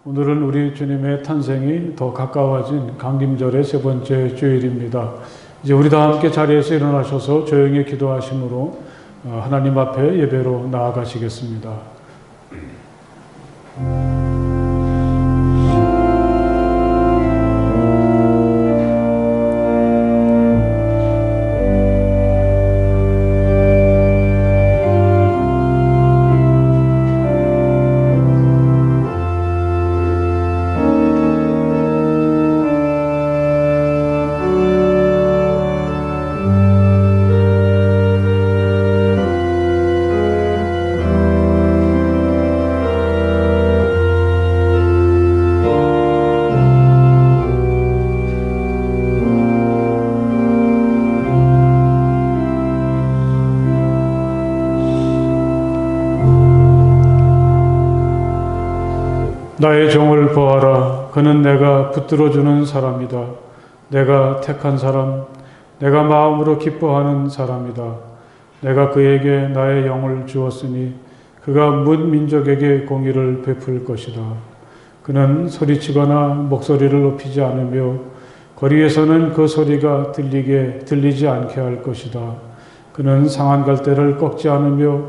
오늘은 우리 주님의 탄생이 더 가까워진 강림절의 세 번째 주일입니다. 이제 우리 다 함께 자리에서 일어나셔서 조용히 기도하심으로 하나님 앞에 예배로 나아가시겠습니다. 나의 종을 보아라. 그는 내가 붙들어주는 사람이다. 내가 택한 사람, 내가 마음으로 기뻐하는 사람이다. 내가 그에게 나의 영을 주었으니 그가 문 민족에게 공의를 베풀 것이다. 그는 소리치거나 목소리를 높이지 않으며 거리에서는 그 소리가 들리지 않게 할 것이다. 그는 상한 갈대를 꺾지 않으며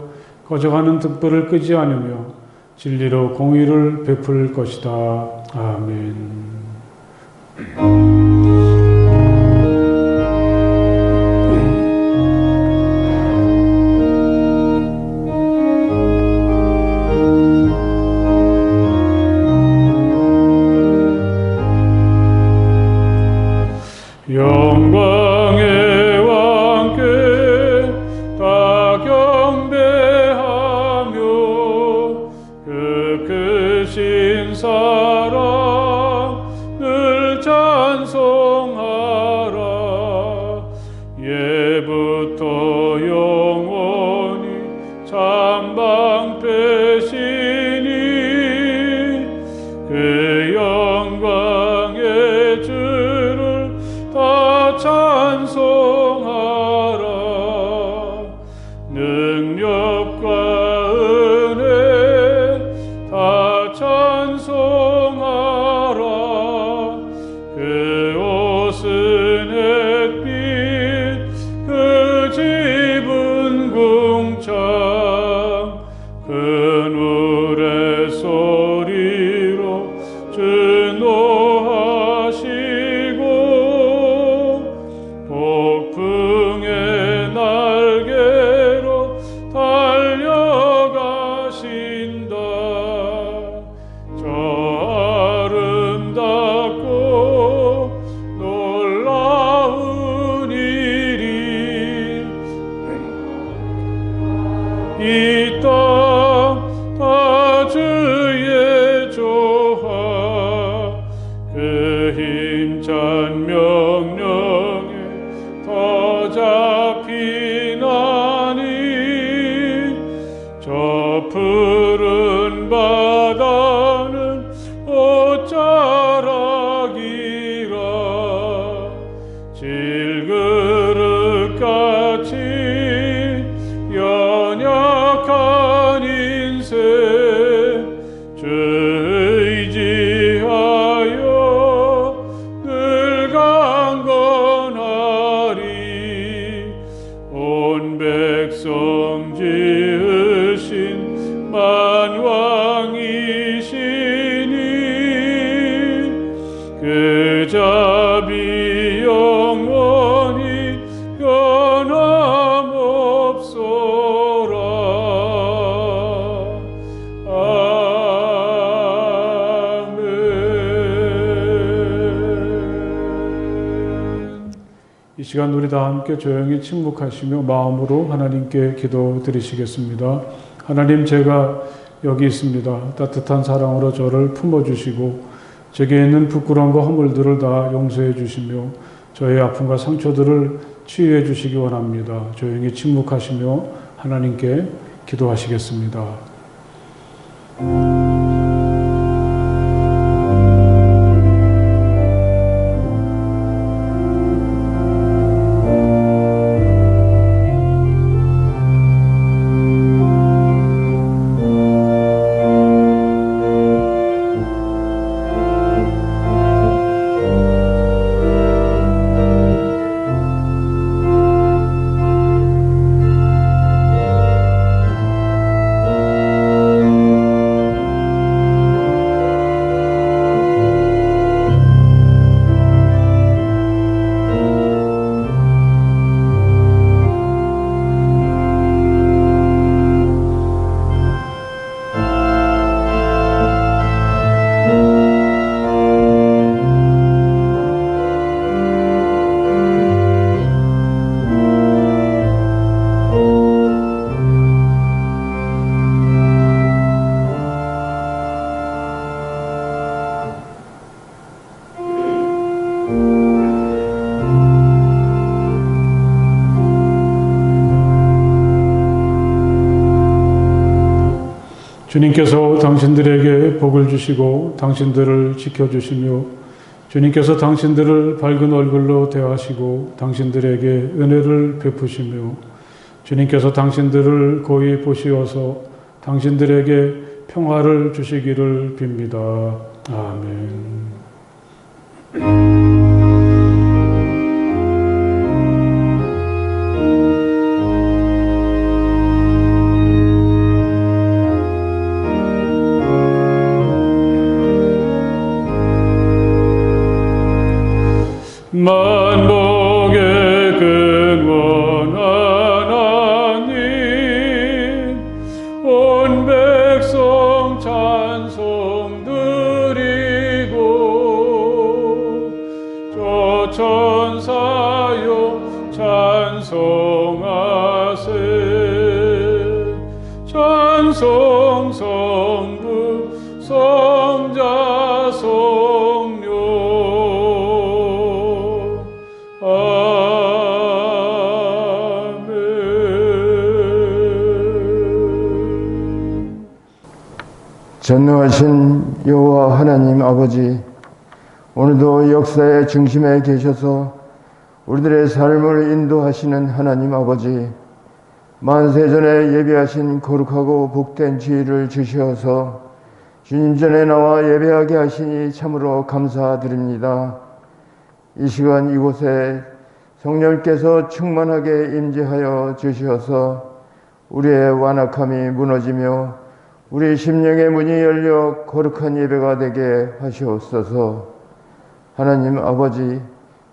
꺼져가는 등불을 끄지 않으며 진리로 공의를 베풀 것이다. 아멘. 영광의 왕께 다 경배하며 그 크신 사랑을 찬송하라. 예부터 영원히 참방패시니 그 영광의 주를 다 찬송하라. 능력과 은혜 다 찬송하라. 그 옷은 햇빛 그 집은 궁창 그늘의 소리로 준노하시고 폭풍의 날개로 달려가신다. 저 아름답고 놀라운 일이 이 땅 다 주의 조화 그 힘찬 명령에 더 잡히나니 저 푸른 바다는 옷자락이라. 질그릇같이 연약한 인생 주 의지하여 늘 강건하리. 온 백성 지으신 만왕이시니 그 자비 영원히 변함없소라. 아멘. 이 시간 우리 다 함께 조용히 침묵하시며 마음으로 하나님께 기도드리시겠습니다. 하나님, 제가 여기 있습니다. 따뜻한 사랑으로 저를 품어주시고 제게 있는 부끄러움과 허물들을 다 용서해 주시며 저의 아픔과 상처들을 치유해 주시기 원합니다. 조용히 침묵하시며 하나님께 기도하시겠습니다. 주님께서 당신들에게 복을 주시고 당신들을 지켜주시며 주님께서 당신들을 밝은 얼굴로 대하시고 당신들에게 은혜를 베푸시며 주님께서 당신들을 고이 보시어서 당신들에게 평화를 주시기를 빕니다. 아멘. 만복의 근원 하나님 온 백성 찬송 드리고 저 천사여 찬송하세 찬송 성부 성자 성령 전능하신 여호와 하나님 아버지, 오늘도 역사의 중심에 계셔서 우리들의 삶을 인도하시는 하나님 아버지, 만세전에 예배하신 거룩하고 복된 지혜를 주시어서 주님 전에 나와 예배하게 하시니 참으로 감사드립니다. 이 시간 이곳에 성령께서 충만하게 임재하여 주시어서 우리의 완악함이 무너지며 우리 심령의 문이 열려 거룩한 예배가 되게 하시옵소서. 하나님 아버지,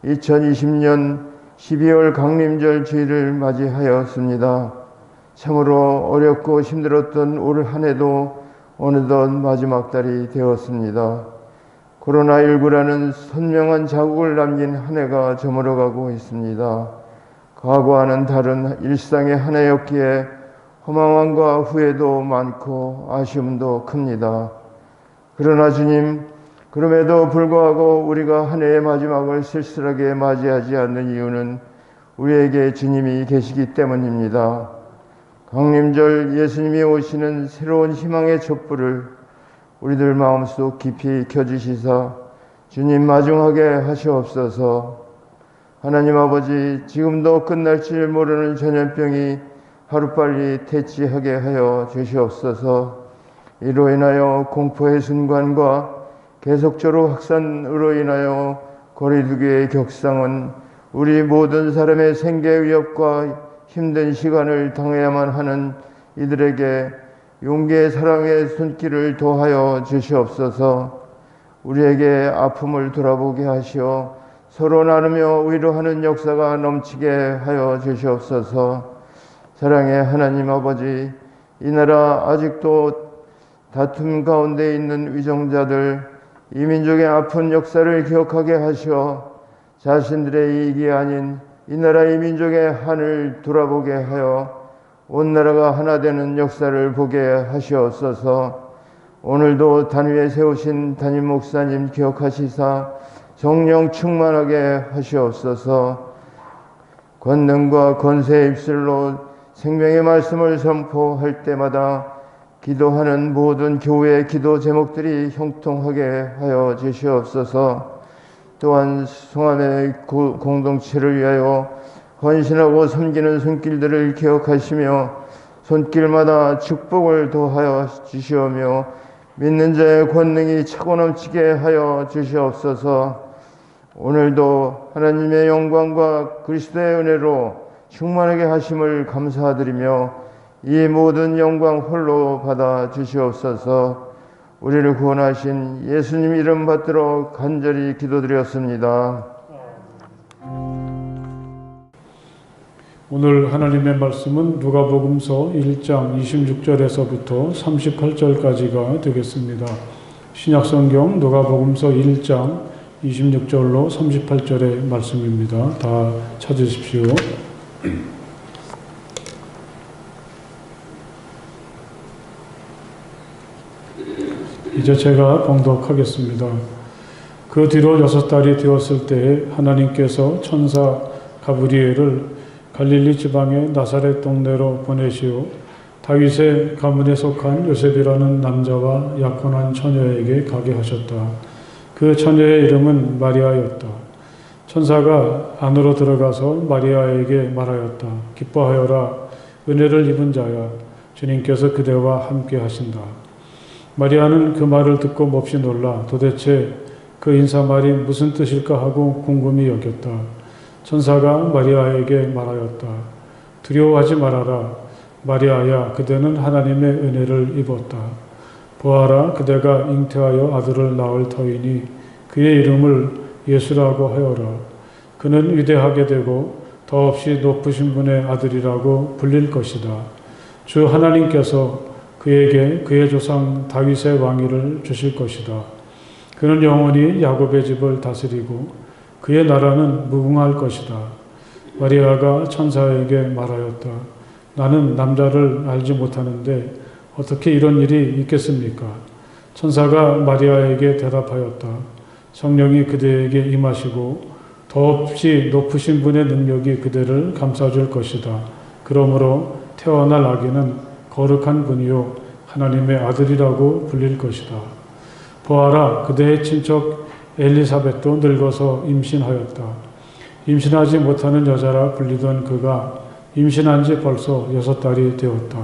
2020년 12월 강림절 주일을 맞이하였습니다. 참으로 어렵고 힘들었던 올 한 해도 어느덧 마지막 달이 되었습니다. 코로나19라는 선명한 자국을 남긴 한 해가 저물어가고 있습니다. 과거와는 다른 일상의 한 해였기에 허망함과 후회도 많고 아쉬움도 큽니다. 그러나 주님, 그럼에도 불구하고 우리가 한 해의 마지막을 쓸쓸하게 맞이하지 않는 이유는 우리에게 주님이 계시기 때문입니다. 강림절 예수님이 오시는 새로운 희망의 촛불을 우리들 마음속 깊이 켜주시사 주님 마중하게 하시옵소서. 하나님 아버지, 지금도 끝날 줄 모르는 전염병이 하루빨리 퇴치하게 하여 주시옵소서. 이로 인하여 공포의 순간과 계속적으로 확산으로 인하여 거리두기의 격상은 우리 모든 사람의 생계 위협과 힘든 시간을 당해야만 하는 이들에게 용기의 사랑의 손길을 도하여 주시옵소서. 우리에게 아픔을 돌아보게 하시어 서로 나누며 위로하는 역사가 넘치게 하여 주시옵소서. 사랑의 하나님 아버지, 이 나라 아직도 다툼 가운데 있는 위정자들, 이 민족의 아픈 역사를 기억하게 하시어 자신들의 이익이 아닌 이 나라 이 민족의 한을 돌아보게 하여 온 나라가 하나 되는 역사를 보게 하시옵소서. 오늘도 단위에 세우신 담임 목사님 기억하시사 성령 충만하게 하시옵소서. 권능과 권세의 입술로 생명의 말씀을 선포할 때마다 기도하는 모든 교회의 기도 제목들이 형통하게 하여 주시옵소서. 또한 성함의 공동체를 위하여 헌신하고 섬기는 손길들을 기억하시며 손길마다 축복을 도하여 주시오며 믿는 자의 권능이 차고 넘치게 하여 주시옵소서. 오늘도 하나님의 영광과 그리스도의 은혜로 충만하게 하심을 감사드리며 이 모든 영광 홀로 받아 주시옵소서. 우리를 구원하신 예수님 이름 받들어 간절히 기도드렸습니다. 오늘 하나님의 말씀은 누가복음서 1장 26절에서부터 38절까지가 되겠습니다. 신약성경 누가복음서 1장 26절로 38절의 말씀입니다. 다 찾으십시오. 이제 제가 봉독하겠습니다. 그 뒤로 6달이 되었을 때에 하나님께서 천사 가브리엘을 갈릴리 지방의 나사렛 동네로 보내시어 다윗의 가문에 속한 요셉이라는 남자와 약혼한 처녀에게 가게 하셨다. 그 처녀의 이름은 마리아였다. 천사가 안으로 들어가서 마리아에게 말하였다. 기뻐하여라, 은혜를 입은 자야, 주님께서 그대와 함께 하신다. 마리아는 그 말을 듣고 몹시 놀라 도대체 그 인사말이 무슨 뜻일까 하고 궁금히 여겼다. 천사가 마리아에게 말하였다. 두려워하지 말아라. 마리아야, 그대는 하나님의 은혜를 입었다. 보아라, 그대가 잉태하여 아들을 낳을 터이니 그의 이름을 예수라고 하여라. 그는 위대하게 되고 더없이 높으신 분의 아들이라고 불릴 것이다. 주 하나님께서 그에게 그의 조상 다윗의 왕위를 주실 것이다. 그는 영원히 야곱의 집을 다스리고 그의 나라는 무궁할 것이다. 마리아가 천사에게 말하였다. 나는 남자를 알지 못하는데 어떻게 이런 일이 있겠습니까? 천사가 마리아에게 대답하였다. 성령이 그대에게 임하시고 더없이 높으신 분의 능력이 그대를 감싸줄 것이다. 그러므로 태어날 아기는 거룩한 분이요 하나님의 아들이라고 불릴 것이다. 보아라, 그대의 친척 엘리사벳도 늙어서 임신하였다. 임신하지 못하는 여자라 불리던 그가 임신한 지 벌써 6달이 되었다.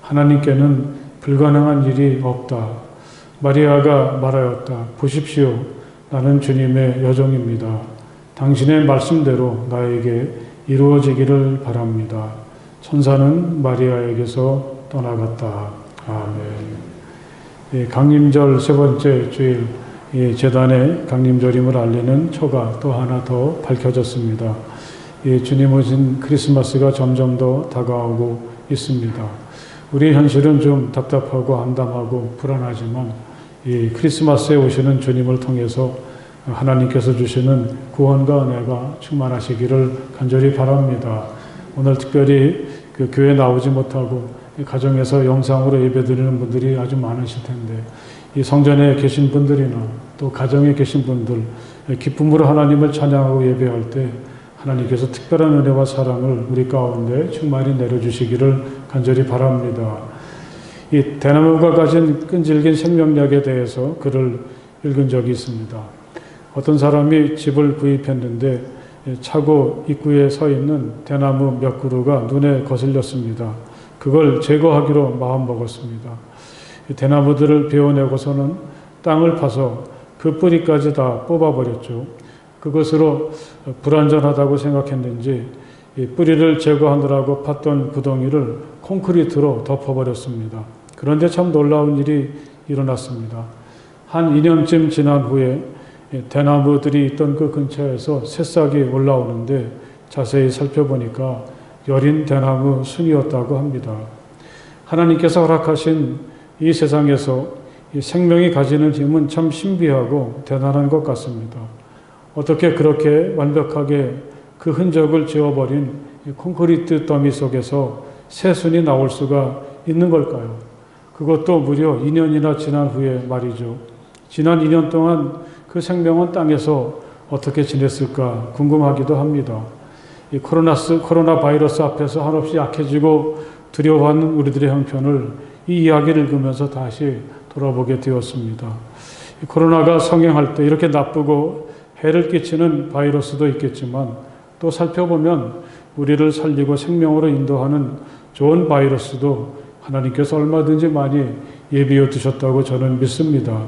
하나님께는 불가능한 일이 없다. 마리아가 말하였다. 보십시오. 나는 주님의 여종입니다. 당신의 말씀대로 나에게 이루어지기를 바랍니다. 천사는 마리아에게서 떠나갔다. 아멘. 강림절 세 번째 주일, 제단의 강림절임을 알리는 초가 또 하나 더 밝혀졌습니다. 주님 오신 크리스마스가 점점 더 다가오고 있습니다. 우리 현실은 좀 답답하고 암담하고 불안하지만 이 크리스마스에 오시는 주님을 통해서 하나님께서 주시는 구원과 은혜가 충만하시기를 간절히 바랍니다. 오늘 특별히 그 교회 나오지 못하고 가정에서 영상으로 예배드리는 분들이 아주 많으실 텐데 이 성전에 계신 분들이나 또 가정에 계신 분들 기쁨으로 하나님을 찬양하고 예배할 때 하나님께서 특별한 은혜와 사랑을 우리 가운데 충만히 내려주시기를 간절히 바랍니다. 이 대나무가 가진 끈질긴 생명력에 대해서 글을 읽은 적이 있습니다. 어떤 사람이 집을 구입했는데 차고 입구에 서 있는 대나무 몇 그루가 눈에 거슬렸습니다. 그걸 제거하기로 마음먹었습니다. 대나무들을 베어내고서는 땅을 파서 그 뿌리까지 다 뽑아버렸죠. 그것으로 불완전하다고 생각했는지 뿌리를 제거하느라고 팠던 구덩이를 콘크리트로 덮어버렸습니다. 그런데 참 놀라운 일이 일어났습니다. 한 2년쯤 지난 후에 대나무들이 있던 그 근처에서 새싹이 올라오는데 자세히 살펴보니까 여린 대나무 순이었다고 합니다. 하나님께서 허락하신 이 세상에서 이 생명이 가지는 힘은 참 신비하고 대단한 것 같습니다. 어떻게 그렇게 완벽하게 그 흔적을 지워버린 콘크리트 더미 속에서 새순이 나올 수가 있는 걸까요? 그것도 무려 2년이나 지난 후에 말이죠. 지난 2년 동안 그 생명은 땅에서 어떻게 지냈을까 궁금하기도 합니다. 이 코로나 바이러스 앞에서 한없이 약해지고 두려워하는 우리들의 형편을 이 이야기를 읽으면서 다시 돌아보게 되었습니다. 이 코로나가 성행할 때 이렇게 나쁘고 해를 끼치는 바이러스도 있겠지만 또 살펴보면 우리를 살리고 생명으로 인도하는 좋은 바이러스도 하나님께서 얼마든지 많이 예비해 두셨다고 저는 믿습니다.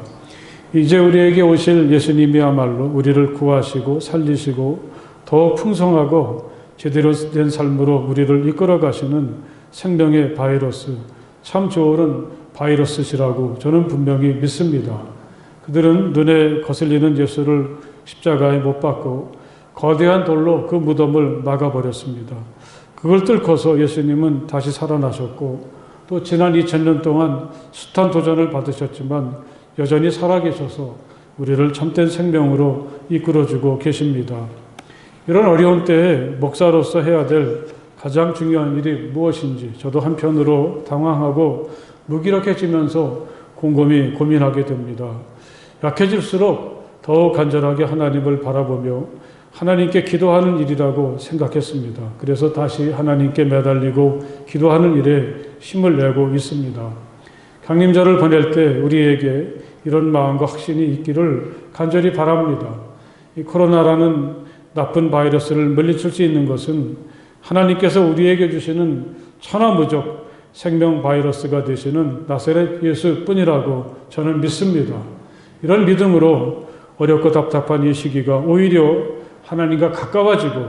이제 우리에게 오실 예수님이야말로 우리를 구하시고 살리시고 더 풍성하고 제대로 된 삶으로 우리를 이끌어 가시는 생명의 바이러스, 참 좋은 바이러스시라고 저는 분명히 믿습니다. 그들은 눈에 거슬리는 예수를 십자가에 못 박고 거대한 돌로 그 무덤을 막아버렸습니다. 그걸 뚫고서 예수님은 다시 살아나셨고 또 지난 2000년 동안 숱한 도전을 받으셨지만 여전히 살아계셔서 우리를 참된 생명으로 이끌어주고 계십니다. 이런 어려운 때에 목사로서 해야 될 가장 중요한 일이 무엇인지 저도 한편으로 당황하고 무기력해지면서 곰곰이 고민하게 됩니다. 약해질수록 더욱 간절하게 하나님을 바라보며 하나님께 기도하는 일이라고 생각했습니다. 그래서 다시 하나님께 매달리고 기도하는 일에 힘을 내고 있습니다. 강림절을 보낼 때 우리에게 이런 마음과 확신이 있기를 간절히 바랍니다. 이 코로나라는 나쁜 바이러스를 물리칠 수 있는 것은 하나님께서 우리에게 주시는 천하무적 생명 바이러스가 되시는 나사렛 예수뿐이라고 저는 믿습니다. 이런 믿음으로 어렵고 답답한 이 시기가 오히려 하나님과 가까워지고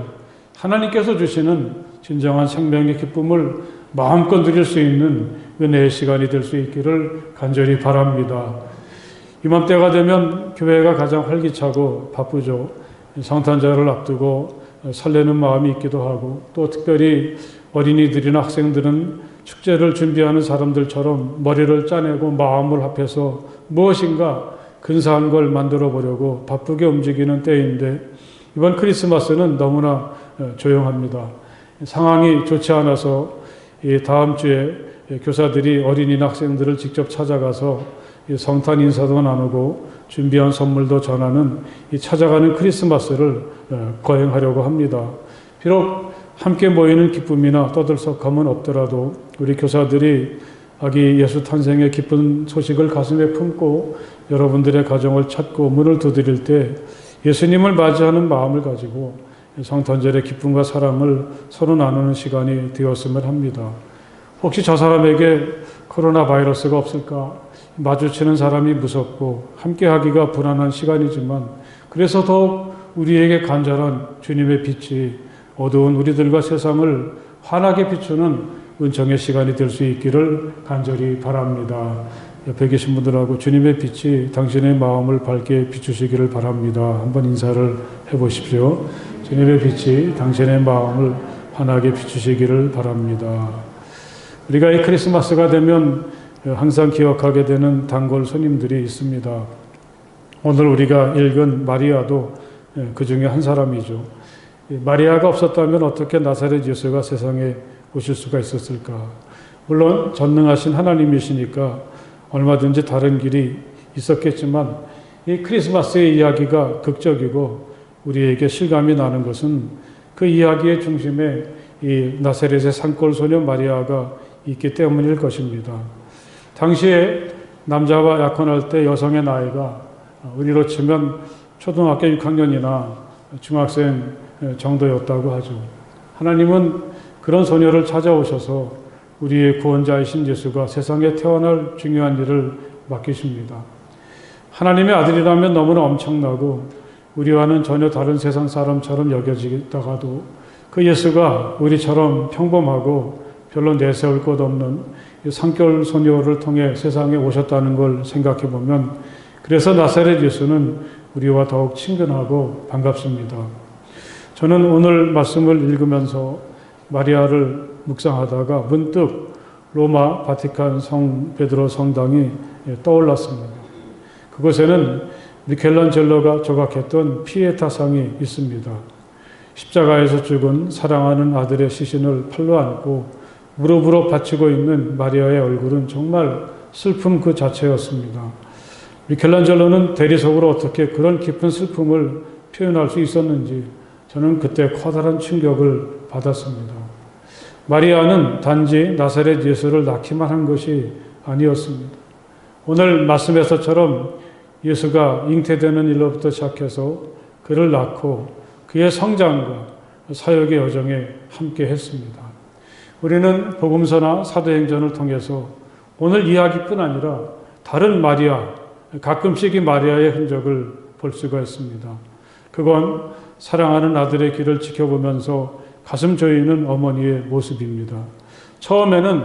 하나님께서 주시는 진정한 생명의 기쁨을 마음껏 누릴 수 있는 은혜의 시간이 될 수 있기를 간절히 바랍니다. 이맘때가 되면 교회가 가장 활기차고 바쁘죠. 성탄절을 앞두고 설레는 마음이 있기도 하고 또 특별히 어린이들이나 학생들은 축제를 준비하는 사람들처럼 머리를 짜내고 마음을 합해서 무엇인가 근사한 걸 만들어 보려고 바쁘게 움직이는 때인데 이번 크리스마스는 너무나 조용합니다. 상황이 좋지 않아서 다음 주에 교사들이 어린이나 학생들을 직접 찾아가서 성탄 인사도 나누고 준비한 선물도 전하는 이 찾아가는 크리스마스를 거행하려고 합니다. 비록 함께 모이는 기쁨이나 떠들썩함은 없더라도 우리 교사들이 아기 예수 탄생의 기쁜 소식을 가슴에 품고 여러분들의 가정을 찾고 문을 두드릴 때 예수님을 맞이하는 마음을 가지고 성탄절의 기쁨과 사랑을 서로 나누는 시간이 되었으면 합니다. 혹시 저 사람에게 코로나 바이러스가 없을까? 마주치는 사람이 무섭고 함께하기가 불안한 시간이지만 그래서 더욱 우리에게 간절한 주님의 빛이 어두운 우리들과 세상을 환하게 비추는 은총의 시간이 될 수 있기를 간절히 바랍니다. 옆에 계신 분들하고 주님의 빛이 당신의 마음을 밝게 비추시기를 바랍니다. 한번 인사를 해보십시오. 주님의 빛이 당신의 마음을 환하게 비추시기를 바랍니다. 우리가 이 크리스마스가 되면 항상 기억하게 되는 단골 손님들이 있습니다. 오늘 우리가 읽은 마리아도 그 중에 한 사람이죠. 마리아가 없었다면 어떻게 나사렛 예수가 세상에 오실 수가 있었을까? 물론 전능하신 하나님이시니까 얼마든지 다른 길이 있었겠지만 이 크리스마스의 이야기가 극적이고 우리에게 실감이 나는 것은 그 이야기의 중심에 이 나사렛의 산골 소녀 마리아가 있기 때문일 것입니다. 당시에 남자와 약혼할 때 여성의 나이가 우리로 치면 초등학교 6학년이나 중학생 정도였다고 하죠. 하나님은 그런 소녀를 찾아오셔서 우리의 구원자이신 예수가 세상에 태어날 중요한 일을 맡기십니다. 하나님의 아들이라면 너무나 엄청나고 우리와는 전혀 다른 세상 사람처럼 여겨지다가도 그 예수가 우리처럼 평범하고 별로 내세울 것 없는 산골 소녀를 통해 세상에 오셨다는 걸 생각해 보면 그래서 나사렛 예수는 우리와 더욱 친근하고 반갑습니다. 저는 오늘 말씀을 읽으면서 마리아를 묵상하다가 문득 로마 바티칸 성 베드로 성당이 떠올랐습니다. 그곳에는 미켈란젤로가 조각했던 피에타상이 있습니다. 십자가에서 죽은 사랑하는 아들의 시신을 팔로 안고 무릎으로 받치고 있는 마리아의 얼굴은 정말 슬픔 그 자체였습니다. 미켈란젤로는 대리석으로 어떻게 그런 깊은 슬픔을 표현할 수 있었는지 저는 그때 커다란 충격을 받았습니다. 마리아는 단지 나사렛 예수를 낳기만 한 것이 아니었습니다. 오늘 말씀에서처럼 예수가 잉태되는 일로부터 시작해서 그를 낳고 그의 성장과 사역의 여정에 함께 했습니다. 우리는 복음서나 사도행전을 통해서 오늘 이야기뿐 아니라 다른 마리아, 가끔씩 이 마리아의 흔적을 볼 수가 있습니다. 그건 사랑하는 아들의 길을 지켜보면서 가슴 조이는 어머니의 모습입니다. 처음에는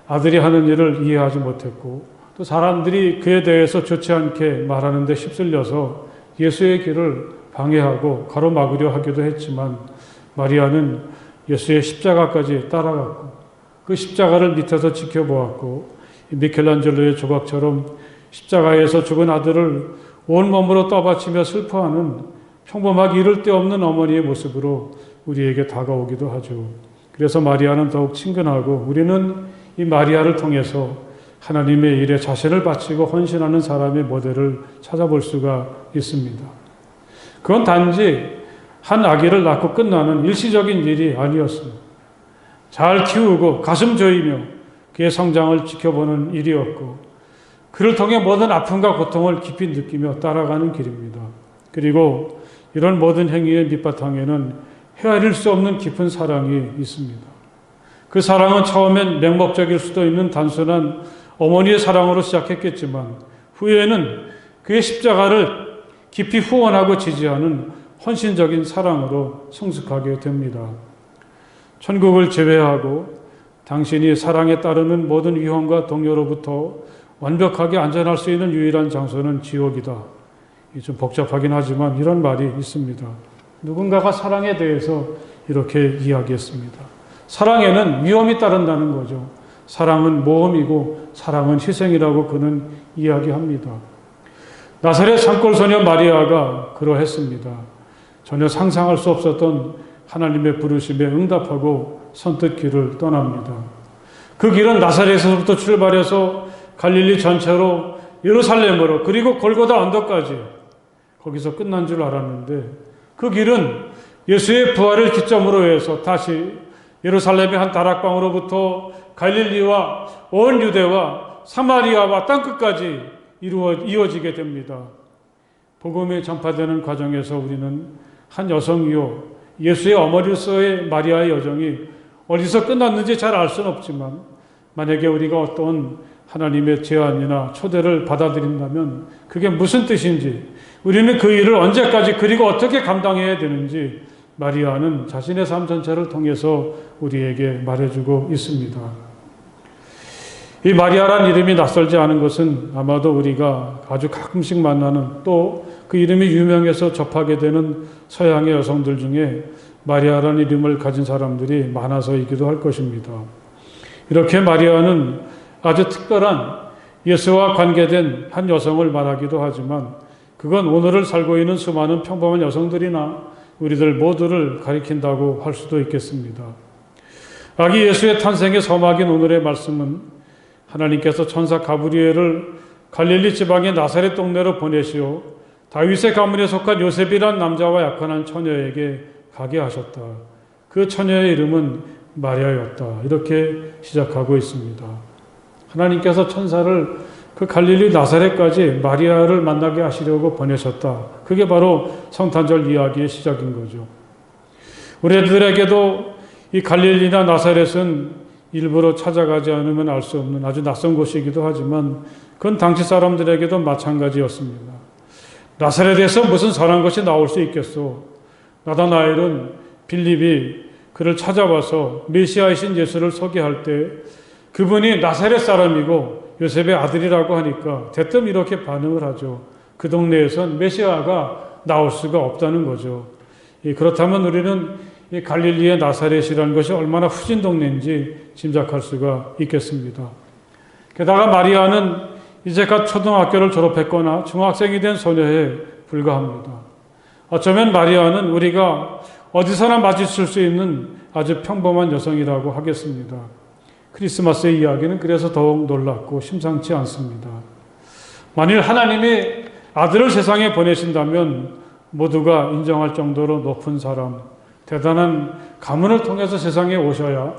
아들이 하는 일을 이해하지 못했고 또 사람들이 그에 대해서 좋지 않게 말하는 데 휩쓸려서 예수의 길을 방해하고 가로막으려 하기도 했지만 마리아는 예수의 십자가까지 따라갔고 그 십자가를 밑에서 지켜보았고 미켈란젤로의 조각처럼 십자가에서 죽은 아들을 온몸으로 떠받치며 슬퍼하는 평범하기 이를 데 없는 어머니의 모습으로 우리에게 다가오기도 하죠. 그래서 마리아는 더욱 친근하고 우리는 이 마리아를 통해서 하나님의 일에 자신을 바치고 헌신하는 사람의 모델을 찾아볼 수가 있습니다. 그건 단지 한 아기를 낳고 끝나는 일시적인 일이 아니었습니다. 잘 키우고 가슴 조이며 그의 성장을 지켜보는 일이었고, 그를 통해 모든 아픔과 고통을 깊이 느끼며 따라가는 길입니다. 그리고 이런 모든 행위의 밑바탕에는 헤아릴 수 없는 깊은 사랑이 있습니다. 그 사랑은 처음엔 맹목적일 수도 있는 단순한 어머니의 사랑으로 시작했겠지만, 후에는 그의 십자가를 깊이 후원하고 지지하는 헌신적인 사랑으로 성숙하게 됩니다. 천국을 제외하고 당신이 사랑에 따르는 모든 위험과 동요로부터 완벽하게 안전할 수 있는 유일한 장소는 지옥이다. 좀 복잡하긴 하지만 이런 말이 있습니다. 누군가가 사랑에 대해서 이렇게 이야기했습니다. 사랑에는 위험이 따른다는 거죠. 사랑은 모험이고 사랑은 희생이라고 그는 이야기합니다. 나사렛 산골 소녀 마리아가 그러했습니다. 전혀 상상할 수 없었던 하나님의 부르심에 응답하고 선뜻 길을 떠납니다. 그 길은 나사렛에서부터 출발해서 갈릴리 전체로 예루살렘으로, 그리고 골고다 언덕까지, 거기서 끝난 줄 알았는데, 그 길은 예수의 부활을 기점으로 해서 다시 예루살렘의 한 다락방으로부터 갈릴리와 온 유대와 사마리아와 땅끝까지 이어지게 됩니다. 복음이 전파되는 과정에서 우리는 한 여성이요, 예수의 어머니로서의 마리아의 여정이 어디서 끝났는지 잘 알 수는 없지만, 만약에 우리가 어떤 하나님의 제안이나 초대를 받아들인다면 그게 무슨 뜻인지, 우리는 그 일을 언제까지 그리고 어떻게 감당해야 되는지 마리아는 자신의 삶 전체를 통해서 우리에게 말해주고 있습니다. 이 마리아란 이름이 낯설지 않은 것은 아마도 우리가 아주 가끔씩 만나는, 또 그 이름이 유명해서 접하게 되는 서양의 여성들 중에 마리아란 이름을 가진 사람들이 많아서이기도 할 것입니다. 이렇게 마리아는 아주 특별한 예수와 관계된 한 여성을 말하기도 하지만, 그건 오늘을 살고 있는 수많은 평범한 여성들이나 우리들 모두를 가리킨다고 할 수도 있겠습니다. 아기 예수의 탄생의 서막인 오늘의 말씀은 하나님께서 천사 가브리엘을 갈릴리 지방의 나사렛 동네로 보내시어 다윗의 가문에 속한 요셉이란 남자와 약혼한 처녀에게 가게 하셨다. 그 처녀의 이름은 마리아였다. 이렇게 시작하고 있습니다. 하나님께서 천사를 그 갈릴리 나사렛까지 마리아를 만나게 하시려고 보내셨다. 그게 바로 성탄절 이야기의 시작인 거죠. 우리들에게도 이 갈릴리나 나사렛은 일부러 찾아가지 않으면 알 수 없는 아주 낯선 곳이기도 하지만, 그건 당시 사람들에게도 마찬가지였습니다. 나사렛에서 무슨 선한 것이 나올 수 있겠소? 나다나엘은 빌립이 그를 찾아와서 메시아이신 예수를 소개할 때 그분이 나사렛 사람이고 요셉의 아들이라고 하니까 대뜸 이렇게 반응을 하죠. 그 동네에선 메시아가 나올 수가 없다는 거죠. 그렇다면 우리는 이 갈릴리의 나사렛이라는 것이 얼마나 후진 동네인지 짐작할 수가 있겠습니다. 게다가 마리아는 이제 갓 초등학교를 졸업했거나 중학생이 된 소녀에 불과합니다. 어쩌면 마리아는 우리가 어디서나 마주칠 수 있는 아주 평범한 여성이라고 하겠습니다. 크리스마스의 이야기는 그래서 더욱 놀랍고 심상치 않습니다. 만일 하나님이 아들을 세상에 보내신다면 모두가 인정할 정도로 높은 사람, 대단한 가문을 통해서 세상에 오셔야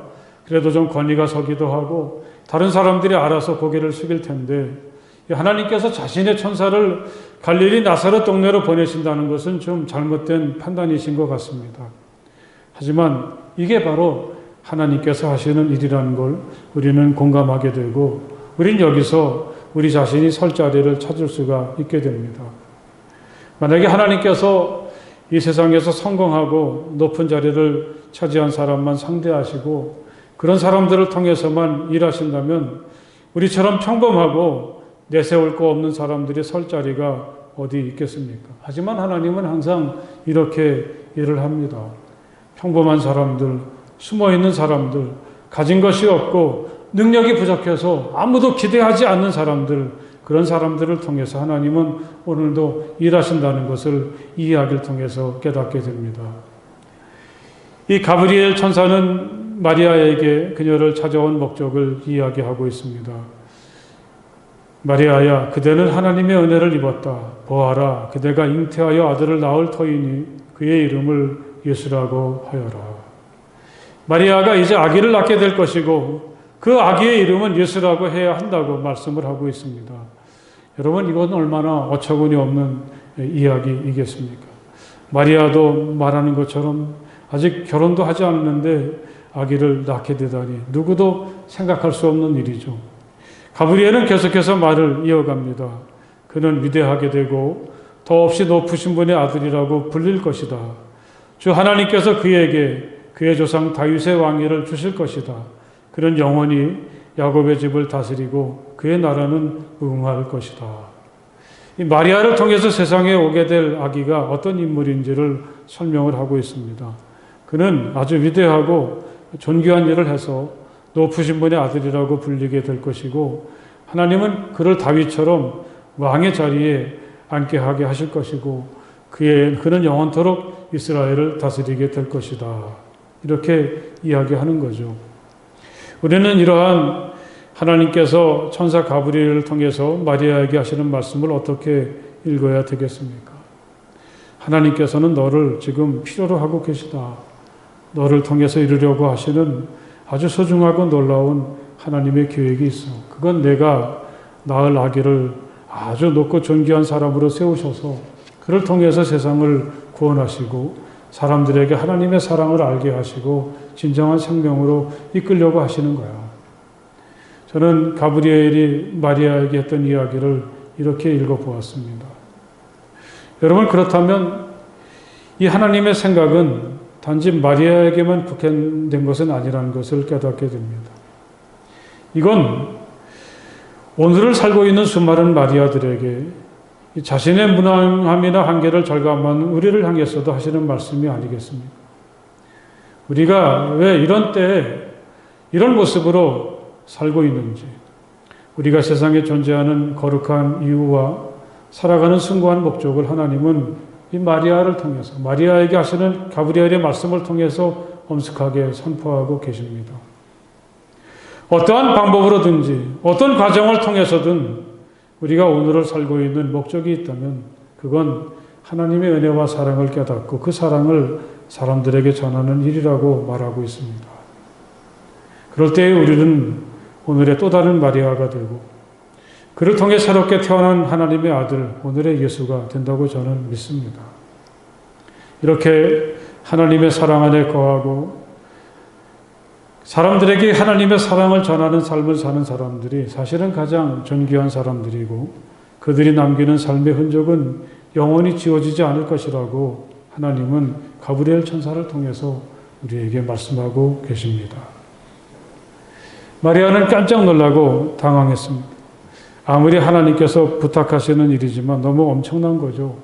그래도 좀 권위가 서기도 하고 다른 사람들이 알아서 고개를 숙일 텐데, 하나님께서 자신의 천사를 갈릴리 나사렛 동네로 보내신다는 것은 좀 잘못된 판단이신 것 같습니다. 하지만 이게 바로 하나님께서 하시는 일이라는 걸 우리는 공감하게 되고, 우린 여기서 우리 자신이 설 자리를 찾을 수가 있게 됩니다. 만약에 하나님께서 이 세상에서 성공하고 높은 자리를 차지한 사람만 상대하시고 그런 사람들을 통해서만 일하신다면 우리처럼 평범하고 내세울 거 없는 사람들이 설 자리가 어디 있겠습니까? 하지만 하나님은 항상 이렇게 일을 합니다. 평범한 사람들, 숨어있는 사람들, 가진 것이 없고 능력이 부족해서 아무도 기대하지 않는 사람들, 그런 사람들을 통해서 하나님은 오늘도 일하신다는 것을 이 이야기를 통해서 깨닫게 됩니다. 이 가브리엘 천사는 마리아에게 그녀를 찾아온 목적을 이야기하고 있습니다. 마리아야, 그대는 하나님의 은혜를 입었다. 보아라, 그대가 잉태하여 아들을 낳을 터이니 그의 이름을 예수라고 하여라. 마리아가 이제 아기를 낳게 될 것이고 그 아기의 이름은 예수라고 해야 한다고 말씀을 하고 있습니다. 여러분, 이건 얼마나 어처구니 없는 이야기이겠습니까? 마리아도 말하는 것처럼 아직 결혼도 하지 않았는데 아기를 낳게 되다니 누구도 생각할 수 없는 일이죠. 가브리엘은 계속해서 말을 이어갑니다. 그는 위대하게 되고 더없이 높으신 분의 아들이라고 불릴 것이다. 주 하나님께서 그에게 그의 조상 다윗의 왕위를 주실 것이다. 그는 영원히 야곱의 집을 다스리고 그의 나라는 응할 것이다. 이 마리아를 통해서 세상에 오게 될 아기가 어떤 인물인지를 설명을 하고 있습니다. 그는 아주 위대하고 존귀한 일을 해서 높으신 분의 아들이라고 불리게 될 것이고 하나님은 그를 다윗처럼 왕의 자리에 앉게 하게 하실 것이고 그는 영원토록 이스라엘을 다스리게 될 것이다. 이렇게 이야기하는 거죠. 우리는 이러한 하나님께서 천사 가브리엘을 통해서 마리아에게 하시는 말씀을 어떻게 읽어야 되겠습니까? 하나님께서는 너를 지금 필요로 하고 계시다. 너를 통해서 이루려고 하시는 아주 소중하고 놀라운 하나님의 계획이 있어. 그건 내가 낳을 아기를 아주 높고 존귀한 사람으로 세우셔서 그를 통해서 세상을 구원하시고 사람들에게 하나님의 사랑을 알게 하시고 진정한 생명으로 이끌려고 하시는 거야. 저는 가브리엘이 마리아에게 했던 이야기를 이렇게 읽어보았습니다. 여러분, 그렇다면 이 하나님의 생각은 단지 마리아에게만 국한된 것은 아니라는 것을 깨닫게 됩니다. 이건 오늘을 살고 있는 수많은 마리아들에게 자신의 무능함이나 한계를 절감하는 우리를 향해서도 하시는 말씀이 아니겠습니까? 우리가 왜 이런 때에 이런 모습으로 살고 있는지, 우리가 세상에 존재하는 거룩한 이유와 살아가는 숭고한 목적을 하나님은 이 마리아를 통해서, 마리아에게 하시는 가브리엘의 말씀을 통해서 엄숙하게 선포하고 계십니다. 어떠한 방법으로든지 어떤 과정을 통해서든 우리가 오늘을 살고 있는 목적이 있다면 그건 하나님의 은혜와 사랑을 깨닫고 그 사랑을 사람들에게 전하는 일이라고 말하고 있습니다. 그럴 때에 우리는 오늘의 또 다른 마리아가 되고 그를 통해 새롭게 태어난 하나님의 아들, 오늘의 예수가 된다고 저는 믿습니다. 이렇게 하나님의 사랑 안에 거하고 사람들에게 하나님의 사랑을 전하는 삶을 사는 사람들이 사실은 가장 존귀한 사람들이고 그들이 남기는 삶의 흔적은 영원히 지워지지 않을 것이라고 하나님은 가브리엘 천사를 통해서 우리에게 말씀하고 계십니다. 마리아는 깜짝 놀라고 당황했습니다. 아무리 하나님께서 부탁하시는 일이지만 너무 엄청난 거죠.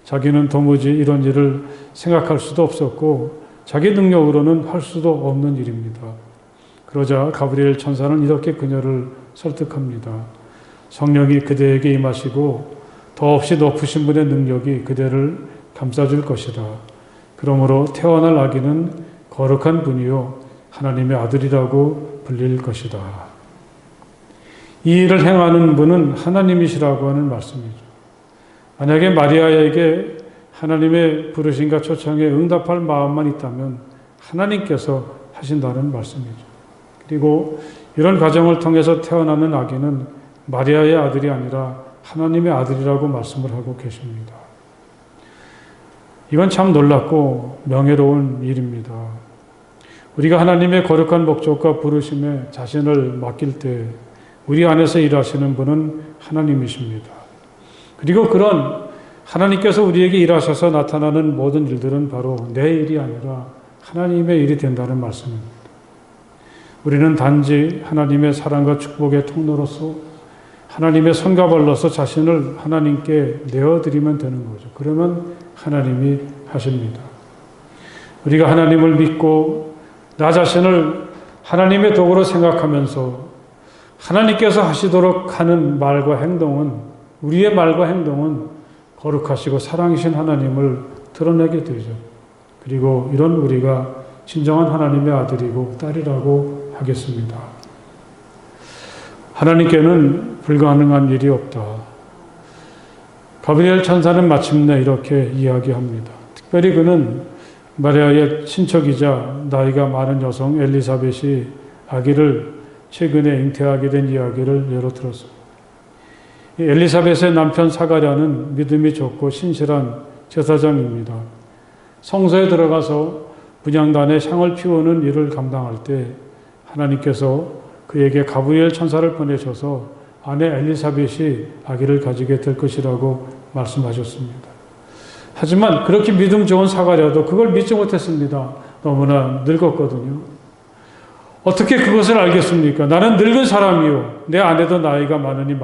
자기는 도무지 이런 일을 생각할 수도 없었고 자기 능력으로는 할 수도 없는 일입니다. 그러자 가브리엘 천사는 이렇게 그녀를 설득합니다. 성령이 그대에게 임하시고 더없이 높으신 분의 능력이 그대를 감싸줄 것이다. 그러므로 태어날 아기는 거룩한 분이요 하나님의 아들이라고 불릴 것이다. 이 일을 행하는 분은 하나님이시라고 하는 말씀이죠. 만약에 마리아에게 하나님의 부르심과 초청에 응답할 마음만 있다면 하나님께서 하신다는 말씀이죠. 그리고 이런 과정을 통해서 태어나는 아기는 마리아의 아들이 아니라 하나님의 아들이라고 말씀을 하고 계십니다. 이건 참 놀랍고 명예로운 일입니다. 우리가 하나님의 거룩한 목적과 부르심에 자신을 맡길 때 우리 안에서 일하시는 분은 하나님이십니다. 그리고 그런 하나님께서 우리에게 일하셔서 나타나는 모든 일들은 바로 내 일이 아니라 하나님의 일이 된다는 말씀입니다. 우리는 단지 하나님의 사랑과 축복의 통로로서 하나님의 손과 발로서 자신을 하나님께 내어드리면 되는 거죠. 그러면 하나님이 하십니다. 우리가 하나님을 믿고 나 자신을 하나님의 도구로 생각하면서 하나님께서 하시도록 하는 말과 행동은, 우리의 말과 행동은 거룩하시고 사랑이신 하나님을 드러내게 되죠. 그리고 이런 우리가 진정한 하나님의 아들이고 딸이라고 하겠습니다. 하나님께는 불가능한 일이 없다. 가브리엘 천사는 마침내 이렇게 이야기합니다. 특별히 그는 마리아의 친척이자 나이가 많은 여성 엘리사벳이 아기를 최근에 잉태하게 된 이야기를 예로 들었습니다. 엘리사벳의 남편 사가랴는 믿음이 좋고 신실한 제사장입니다. 성소에 들어가서 분향단에 향을 피우는 일을 감당할 때 하나님께서 그에게 가브리엘 천사를 보내셔서 아내 엘리사벳이 아기를 가지게 될 것이라고 말씀하셨습니다. 하지만 그렇게 믿음 좋은 사가랴도 그걸 믿지 못했습니다. 너무나 늙었거든요. 어떻게 그것을 알겠습니까? 나는 늙은 사람이요. 내 아내도 나이가 많으니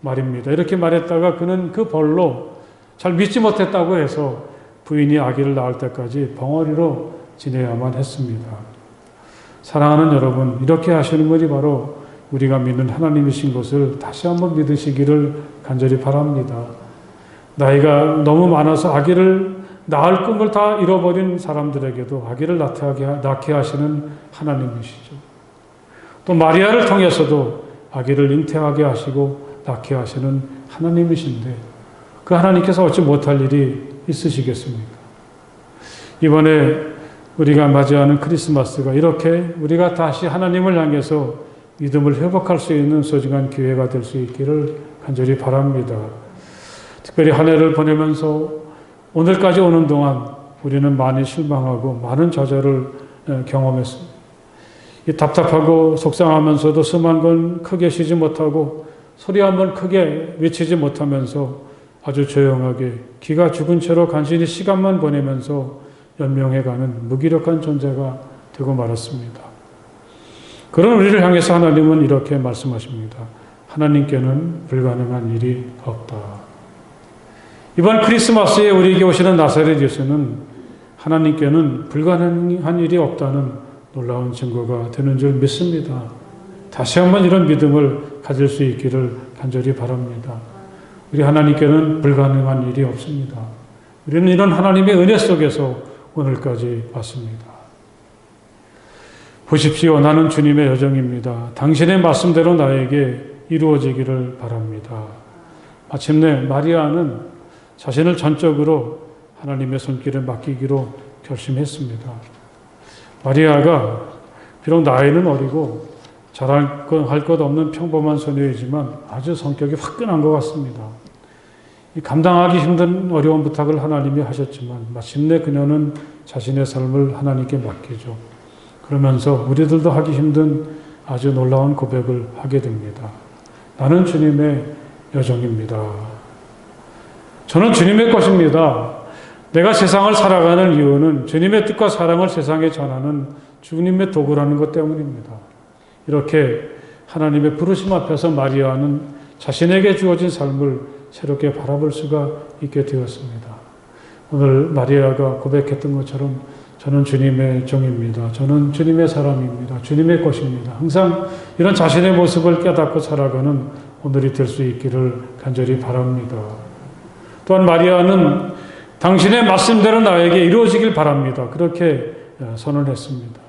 말입니다. 이렇게 말했다가 그는 그 벌로 잘 믿지 못했다고 해서 부인이 아기를 낳을 때까지 벙어리로 지내야만 했습니다. 사랑하는 여러분, 이렇게 하시는 분이 바로 우리가 믿는 하나님이신 것을 다시 한번 믿으시기를 간절히 바랍니다. 나이가 너무 많아서 아기를 낳을 꿈을 다 잃어버린 사람들에게도 아기를 낳게 하시는 하나님이시죠. 또 마리아를 통해서도 아기를 잉태하게 하시고 낳게 하시는 하나님이신데 그 하나님께서 어찌 못할 일이 있으시겠습니까? 이번에 우리가 맞이하는 크리스마스가 이렇게 우리가 다시 하나님을 향해서 믿음을 회복할 수 있는 소중한 기회가 될 수 있기를 간절히 바랍니다. 특별히 한 해를 보내면서 오늘까지 오는 동안 우리는 많이 실망하고 많은 좌절을 경험했습니다. 이 답답하고 속상하면서도 숨 한 번 크게 쉬지 못하고 소리 한 번 크게 외치지 못하면서 아주 조용하게 기가 죽은 채로 간신히 시간만 보내면서 연명해가는 무기력한 존재가 되고 말았습니다. 그런 우리를 향해서 하나님은 이렇게 말씀하십니다. 하나님께는 불가능한 일이 없다. 이번 크리스마스에 우리에게 오시는 나사렛 예수는 하나님께는 불가능한 일이 없다는 놀라운 증거가 되는 줄 믿습니다. 다시 한번 이런 믿음을 가질 수 있기를 간절히 바랍니다. 우리 하나님께는 불가능한 일이 없습니다. 우리는 이런 하나님의 은혜 속에서 오늘까지 왔습니다. 보십시오. 나는 주님의 여정입니다. 당신의 말씀대로 나에게 이루어지기를 바랍니다. 마침내 마리아는 자신을 전적으로 하나님의 손길에 맡기기로 결심했습니다. 마리아가 비록 나이는 어리고 잘할 것 없는 평범한 소녀이지만 아주 성격이 화끈한 것 같습니다. 감당하기 힘든 어려운 부탁을 하나님이 하셨지만 마침내 그녀는 자신의 삶을 하나님께 맡기죠. 그러면서 우리들도 하기 힘든 아주 놀라운 고백을 하게 됩니다. 나는 주님의 여종입니다. 저는 주님의 것입니다. 내가 세상을 살아가는 이유는 주님의 뜻과 사랑을 세상에 전하는 주님의 도구라는 것 때문입니다. 이렇게 하나님의 부르심 앞에서 마리아는 자신에게 주어진 삶을 새롭게 바라볼 수가 있게 되었습니다. 오늘 마리아가 고백했던 것처럼 저는 주님의 종입니다. 저는 주님의 사람입니다. 주님의 것입니다. 항상 이런 자신의 모습을 깨닫고 살아가는 오늘이 될 수 있기를 간절히 바랍니다. 또한 마리아는 당신의 말씀대로 나에게 이루어지길 바랍니다. 그렇게 선언했습니다.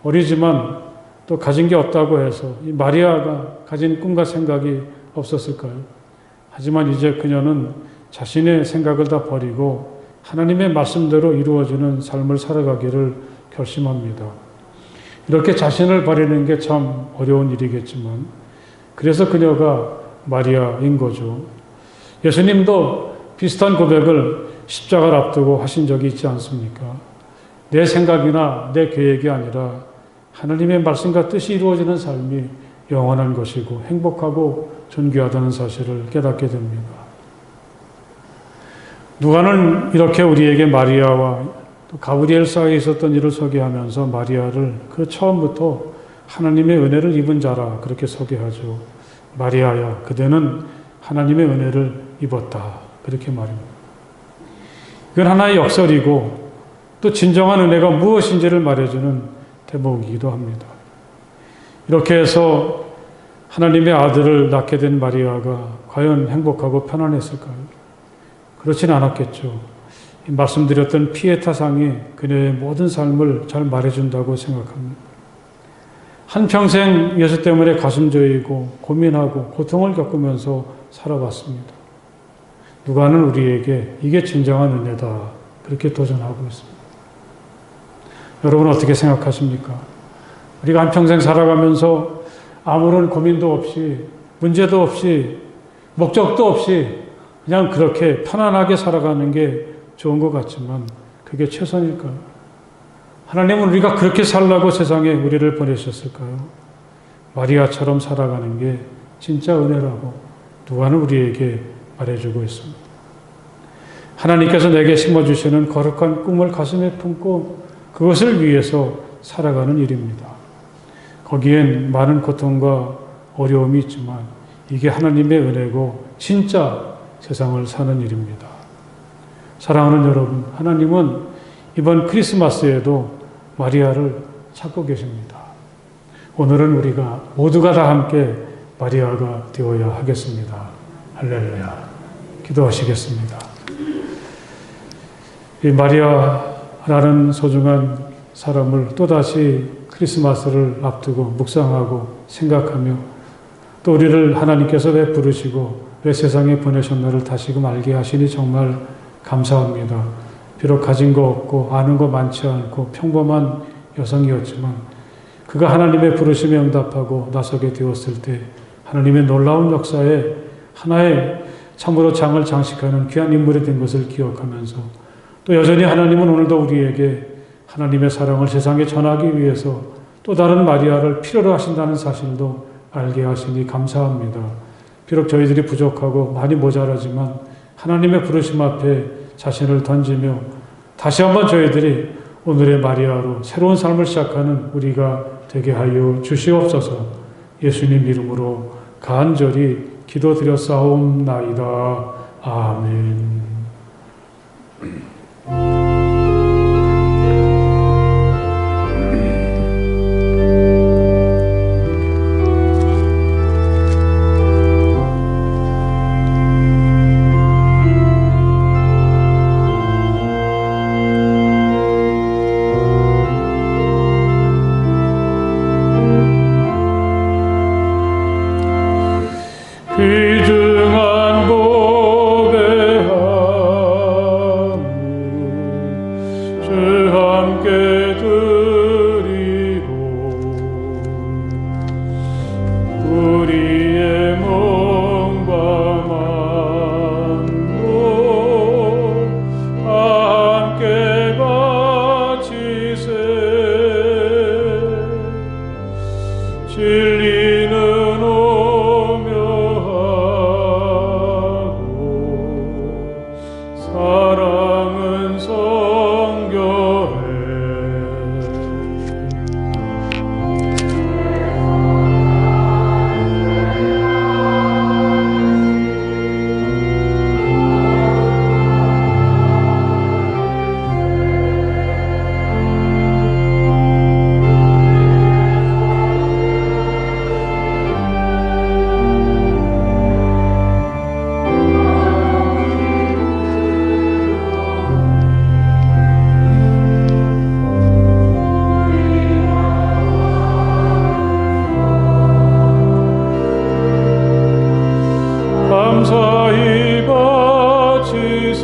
어리지만 또 가진 게 없다고 해서 이 마리아가 가진 꿈과 생각이 없었을까요? 하지만 이제 그녀는 자신의 생각을 다 버리고 하나님의 말씀대로 이루어지는 삶을 살아가기를 결심합니다. 이렇게 자신을 버리는 게 참 어려운 일이겠지만 그래서 그녀가 마리아인 거죠. 예수님도 비슷한 고백을 십자가를 앞두고 하신 적이 있지 않습니까? 내 생각이나 내 계획이 아니라 하나님의 말씀과 뜻이 이루어지는 삶이 영원한 것이고 행복하고 존귀하다는 사실을 깨닫게 됩니다. 누가는 이렇게 우리에게 마리아와 또 가브리엘 사이에 있었던 일을 소개하면서 마리아를 그 처음부터 하나님의 은혜를 입은 자라 그렇게 소개하죠. 마리아야, 그대는 하나님의 은혜를 입었다. 그렇게 말합니다. 이건 하나의 역설이고 또 진정한 은혜가 무엇인지를 말해주는 대목이기도 합니다. 이렇게 해서 하나님의 아들을 낳게 된 마리아가 과연 행복하고 편안했을까요? 그렇진 않았겠죠. 말씀드렸던 피에타상이 그녀의 모든 삶을 잘 말해준다고 생각합니다. 한평생 예수 때문에 가슴 저리고 고민하고 고통을 겪으면서 살아왔습니다. 누가는 우리에게 이게 진정한 은혜다. 그렇게 도전하고 있습니다. 여러분 어떻게 생각하십니까? 우리가 한평생 살아가면서 아무런 고민도 없이 문제도 없이 목적도 없이 그냥 그렇게 편안하게 살아가는 게 좋은 것 같지만 그게 최선일까요? 하나님은 우리가 그렇게 살라고 세상에 우리를 보내셨을까요? 마리아처럼 살아가는 게 진짜 은혜라고 누가는 우리에게 말해주고 있습니다. 하나님께서 내게 심어주시는 거룩한 꿈을 가슴에 품고 그것을 위해서 살아가는 일입니다. 거기엔 많은 고통과 어려움이 있지만 이게 하나님의 은혜고 진짜 세상을 사는 일입니다. 사랑하는 여러분, 하나님은 이번 크리스마스에도 마리아를 찾고 계십니다. 오늘은 우리가 모두가 다 함께 마리아가 되어야 하겠습니다. 할렐루야. 기도하시겠습니다. 이 마리아라는 소중한 사람을 또다시 크리스마스를 앞두고 묵상하고 생각하며 또 우리를 하나님께서 왜 부르시고 왜 세상에 보내셨나를 다시금 알게 하시니 정말 감사합니다. 비록 가진 거 없고 아는 거 많지 않고 평범한 여성이었지만 그가 하나님의 부르심에 응답하고 나서게 되었을 때 하나님의 놀라운 역사에 하나의 참으로 장을 장식하는 귀한 인물이 된 것을 기억하면서 또 여전히 하나님은 오늘도 우리에게 하나님의 사랑을 세상에 전하기 위해서 또 다른 마리아를 필요로 하신다는 사실도 알게 하시니 감사합니다. 비록 저희들이 부족하고 많이 모자라지만 하나님의 부르심 앞에 자신을 던지며 다시 한번 저희들이 오늘의 마리아로 새로운 삶을 시작하는 우리가 되게 하여 주시옵소서. 예수님 이름으로 간절히 기도드렸사옵나이다. 아멘. 귀중한 고백함을 주 함께 드리고 우리의 몸과 마음도 함께 바치세. 진리는 사랑은 성결해. 감사히 바치세.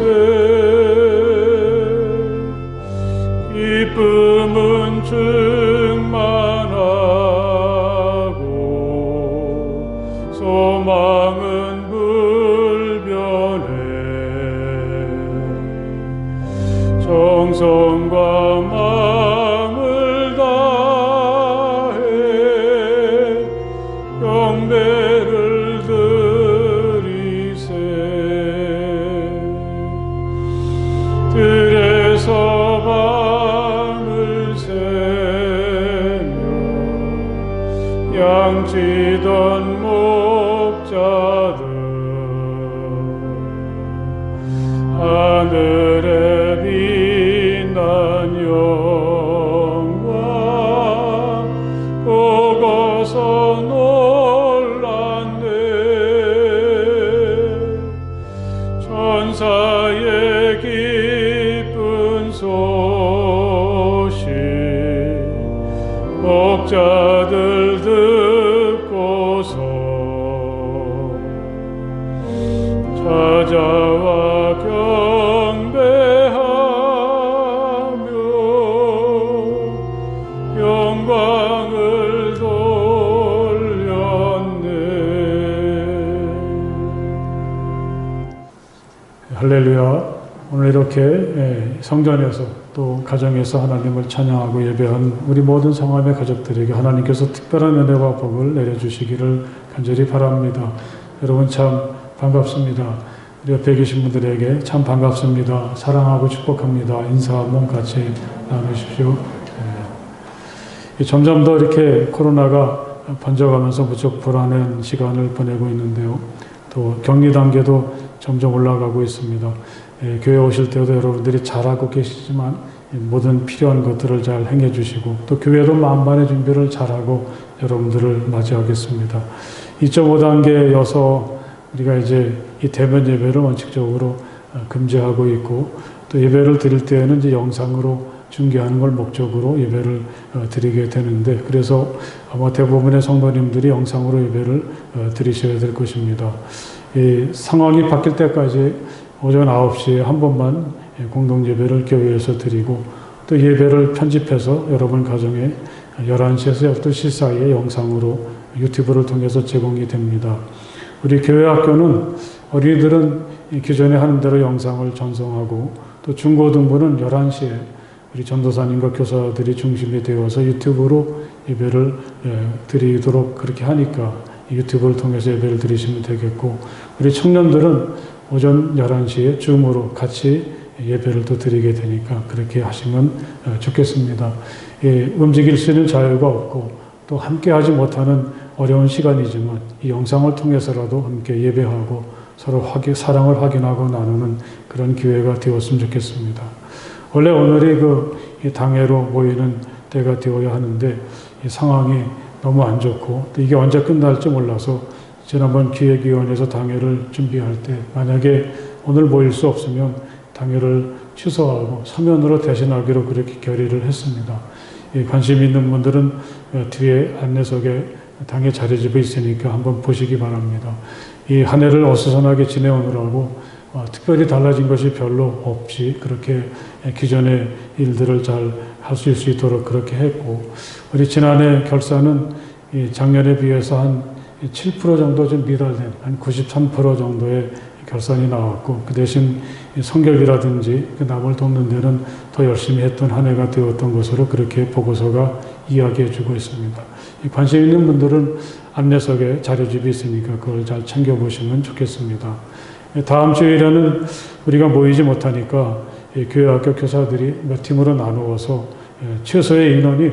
기쁨은 충만하고 소망은 불변해. 정성과 마음을 다해 경배를 들에서 밤을 새며 양치던 목자들 하늘에 빛난 영광 보고서 놀랐네. 천사의 기쁜 소식 목자들 듣고서 찾아와 경배하며 영광을 돌렸네. 할렐루야. 오늘 이렇게 성전에서 또 가정에서 하나님을 찬양하고 예배한 우리 모든 성함의 가족들에게 하나님께서 특별한 은혜와 복을 내려주시기를 간절히 바랍니다. 여러분 참 반갑습니다. 우리 옆에 계신 분들에게 참 반갑습니다. 사랑하고 축복합니다. 인사 한번 같이 나누십시오. 점점 더 이렇게 코로나가 번져가면서 무척 불안한 시간을 보내고 있는데요. 또 격리 단계도 점점 올라가고 있습니다. 교회 오실 때도 여러분들이 잘하고 계시지만 모든 필요한 것들을 잘 행해 주시고 또 교회도 만반의 준비를 잘하고 여러분들을 맞이하겠습니다. 2.5단계여서 우리가 이제 이 대면 예배를 원칙적으로 금지하고 있고 또 예배를 드릴 때에는 이제 영상으로 중계하는 걸 목적으로 예배를 드리게 되는데 그래서 아마 대부분의 성도님들이 영상으로 예배를 드리셔야 될 것입니다. 이 상황이 바뀔 때까지 오전 9시에 한 번만 공동 예배를 교회에서 드리고 또 예배를 편집해서 여러분 가정에 11시에서 12시 사이에 영상으로 유튜브를 통해서 제공이 됩니다. 우리 교회 학교는 어린이들은 기존에 하는 대로 영상을 전송하고 또 중고등부는 11시에 우리 전도사님과 교사들이 중심이 되어서 유튜브로 예배를 드리도록 그렇게 하니까 유튜브를 통해서 예배를 드리시면 되겠고 우리 청년들은 오전 11시에 줌으로 같이 예배를 또 드리게 되니까 그렇게 하시면 좋겠습니다. 움직일 수 있는 자유가 없고 또 함께 하지 못하는 어려운 시간이지만 이 영상을 통해서라도 함께 예배하고 서로 사랑을 확인하고 나누는 그런 기회가 되었으면 좋겠습니다. 원래 오늘이 이 당회로 모이는 때가 되어야 하는데 이 상황이 너무 안 좋고 또 이게 언제 끝날지 몰라서 지난번 기획위원회에서 당회를 준비할 때 만약에 오늘 모일 수 없으면 당회를 취소하고 서면으로 대신하기로 그렇게 결의를 했습니다. 관심 있는 분들은 뒤에 안내석에 당회 자료집이 있으니까 한번 보시기 바랍니다. 이 한 해를 어수선하게 지내오느라고 특별히 달라진 것이 별로 없이 그렇게 기존의 일들을 잘 할 수 있도록 그렇게 했고 우리 지난해 결산은 작년에 비해서 한 7% 정도 좀 미달된 한 93% 정도의 결산이 나왔고 그 대신 성결이라든지 남을 돕는 데는 더 열심히 했던 한 해가 되었던 것으로 그렇게 보고서가 이야기해 주고 있습니다. 관심 있는 분들은 안내석에 자료집이 있으니까 그걸 잘 챙겨보시면 좋겠습니다. 다음 주일에는 우리가 모이지 못하니까 교회 학교 교사들이 몇 팀으로 나누어서 최소의 인원이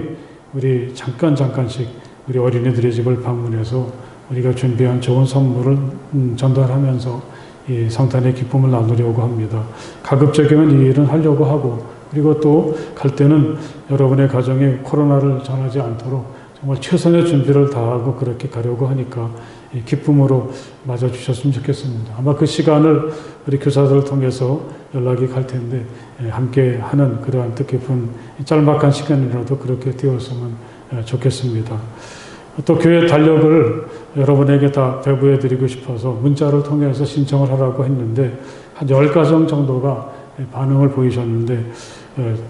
우리 잠깐씩 우리 어린이들의 집을 방문해서 우리가 준비한 좋은 선물을 전달하면서 이 성탄의 기쁨을 나누려고 합니다. 가급적이면 이 일은 하려고 하고 그리고 또 갈 때는 여러분의 가정에 코로나를 전하지 않도록 정말 최선의 준비를 다하고 그렇게 가려고 하니까 기쁨으로 맞아주셨으면 좋겠습니다. 아마 그 시간을 우리 교사들을 통해서 연락이 갈 텐데 함께 하는 그러한 뜻깊은 짤막한 시간이라도 그렇게 되었으면 좋겠습니다. 또 교회 달력을 여러분에게 다 배부해 드리고 싶어서 문자를 통해서 신청을 하라고 했는데 한 10가정 정도가 반응을 보이셨는데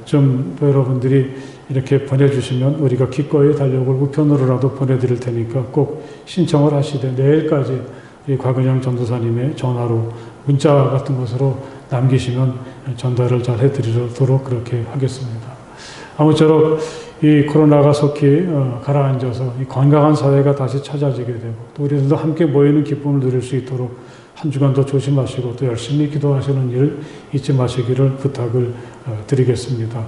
좀 여러분들이 이렇게 보내주시면 우리가 기꺼이 달력을 우편으로라도 보내드릴 테니까 꼭 신청을 하시되 내일까지 우리 곽은영 전도사님의 전화로 문자 같은 것으로 남기시면 전달을 잘 해드리도록 그렇게 하겠습니다. 아무쪼록 이 코로나가 속히 가라앉아서 이 건강한 사회가 다시 찾아지게 되고 또 우리들도 함께 모이는 기쁨을 누릴 수 있도록 한 주간 더 조심하시고 또 열심히 기도하시는 일 잊지 마시기를 부탁을 드리겠습니다.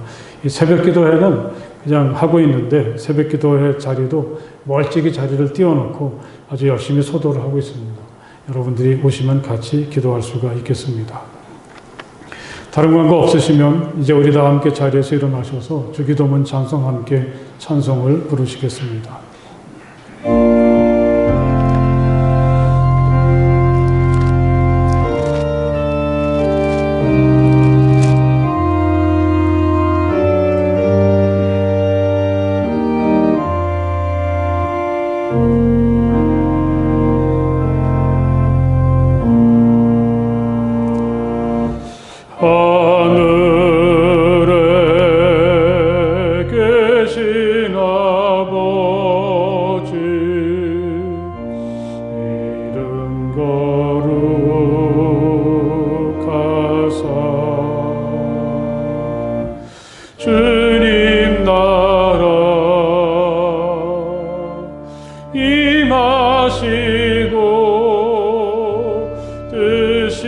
이 새벽 기도회는 그냥 하고 있는데 새벽 기도회 자리도 멀찍이 자리를 띄워놓고 아주 열심히 소도를 하고 있습니다. 여러분들이 오시면 같이 기도할 수가 있겠습니다. 다른 광고 없으시면 이제 우리 다 함께 자리에서 일어나셔서 주기도문 찬송 함께 찬송을 부르시겠습니다. 하늘에 계신 아버지 이름 거룩하사 주님 나라 임하시고 뜻이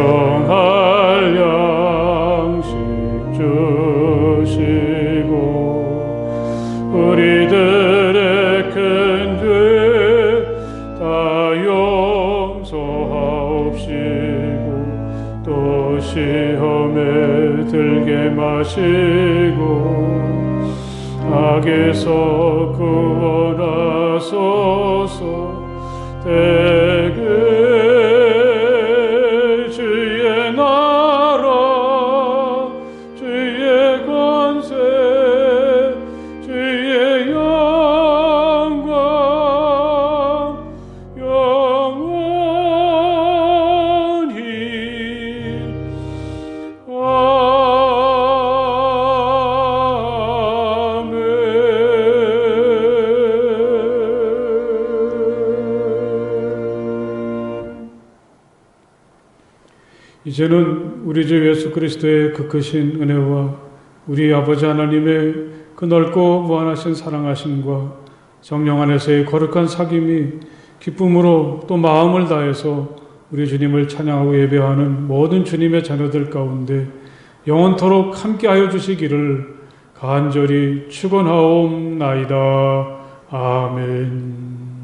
일용할 양식 주시고 우리들의 큰 죄 다 용서하옵시고 또 시험에 들게 마시고 악에서 구원하소서. 대개 이제는 우리 주 예수 그리스도의 그 크신 은혜와 우리 아버지 하나님의 그 넓고 무한하신 사랑하심과 성령 안에서의 거룩한 사귐이 기쁨으로 또 마음을 다해서 우리 주님을 찬양하고 예배하는 모든 주님의 자녀들 가운데 영원토록 함께하여 주시기를 간절히 축원하옵나이다. 아멘.